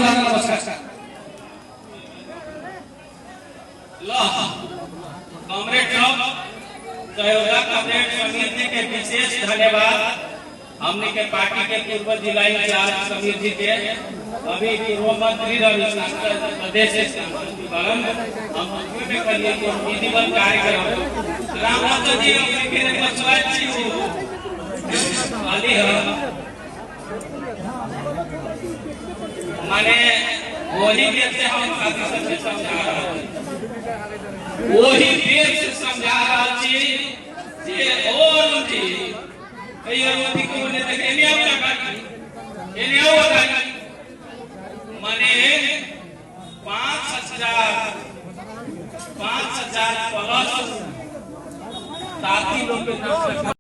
धन्यवाद नमस्कार। लो comrade सहयोगा comrade Sameer जी के विशेष धन्यवाद। हमने के पार्टी के पूर्व जिला इंचार्ज समीर जी के अभी पूर्व मंत्री रविशंकर प्रदेश हम में करिए कि विधिवत कार्यक्रम रामनाथ जी अपने के बचवाई छी वाली है माने वही देर से हम साथी सबसे समझा रहे हैं वही देर से समझा रहा छी जे और जी अयोध्या को ने तक एने आवता माने 5,000 प्लस साथी लोग के